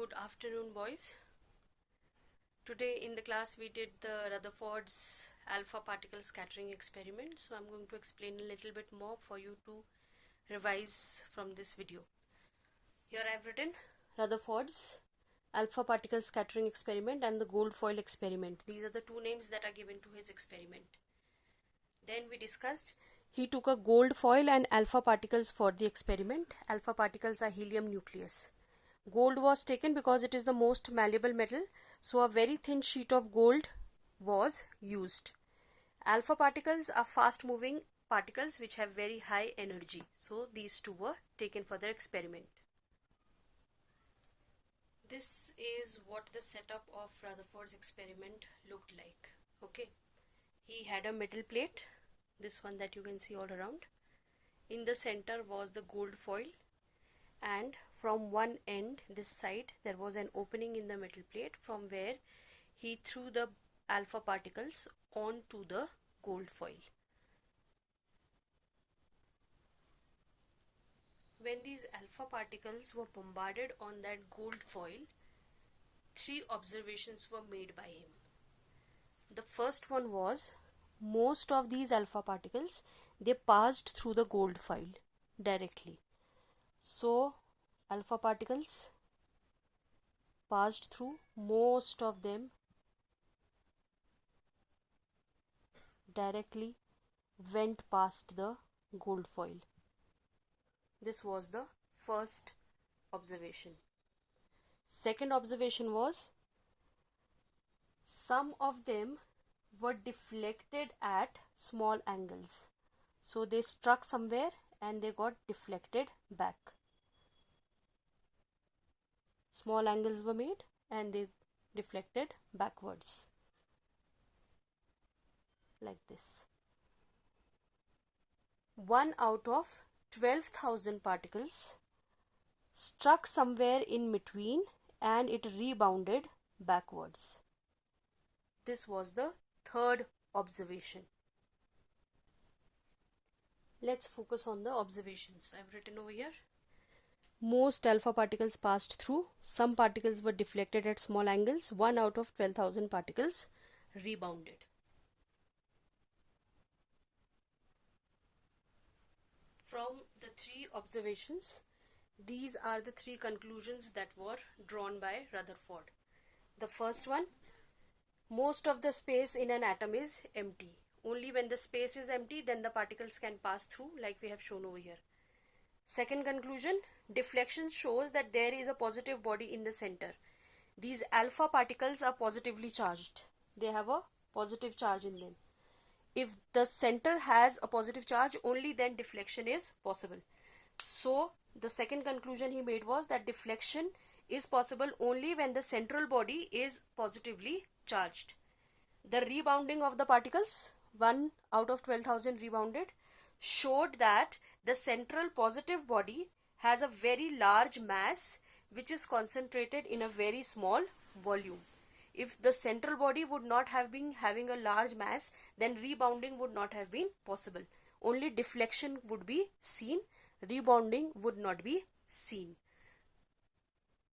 Good afternoon, boys. Today in the class we did the Rutherford's alpha particle scattering experiment, so I'm going to explain a little bit more for you to revise from this video. Here I've written Rutherford's alpha particle scattering experiment and the gold foil experiment. These are the two names that are given to his experiment. Then we discussed he took a gold foil and alpha particles for the experiment. Alpha particles are helium nucleus. Gold was taken because it is the most malleable metal, so a very thin sheet of gold was used. Alpha particles are fast moving particles which have very high energy, so these two were taken for their experiment. This is what the setup of Rutherford's experiment looked like. Okay, he had a metal plate, this one that you can see all around. In the center was the gold foil, and from one end, this side, there was an opening in the metal plate from where he threw the alpha particles onto the gold foil. When these alpha particles were bombarded on that gold foil, 3 observations were made by him. The first one was, most of these alpha particles, they passed through the gold foil directly. So alpha particles passed through, most of them directly went past the gold foil. This was the first observation. Second observation was, some of them were deflected at small angles. So they struck somewhere and they got deflected back. Small angles were made and they deflected backwards like this. 1 out of 12,000 particles struck somewhere in between and it rebounded backwards. This was the third observation. Let's focus on the observations. I've written over here. Most alpha particles passed through. Some particles were deflected at small angles. 1 out of 12,000 particles rebounded. From the 3 observations, these are the 3 conclusions that were drawn by Rutherford. The first one, most of the space in an atom is empty. Only when the space is empty, then the particles can pass through, like we have shown over here. Second conclusion, deflection shows that there is a positive body in the center. These alpha particles are positively charged. They have a positive charge in them. If the center has a positive charge, only then deflection is possible. So the second conclusion he made was that deflection is possible only when the central body is positively charged. The rebounding of the particles, 1 out of 12,000 rebounded, showed that the central positive body has a very large mass which is concentrated in a very small volume. If the central body would not have been having a large mass, then rebounding would not have been possible. Only deflection would be seen, rebounding would not be seen.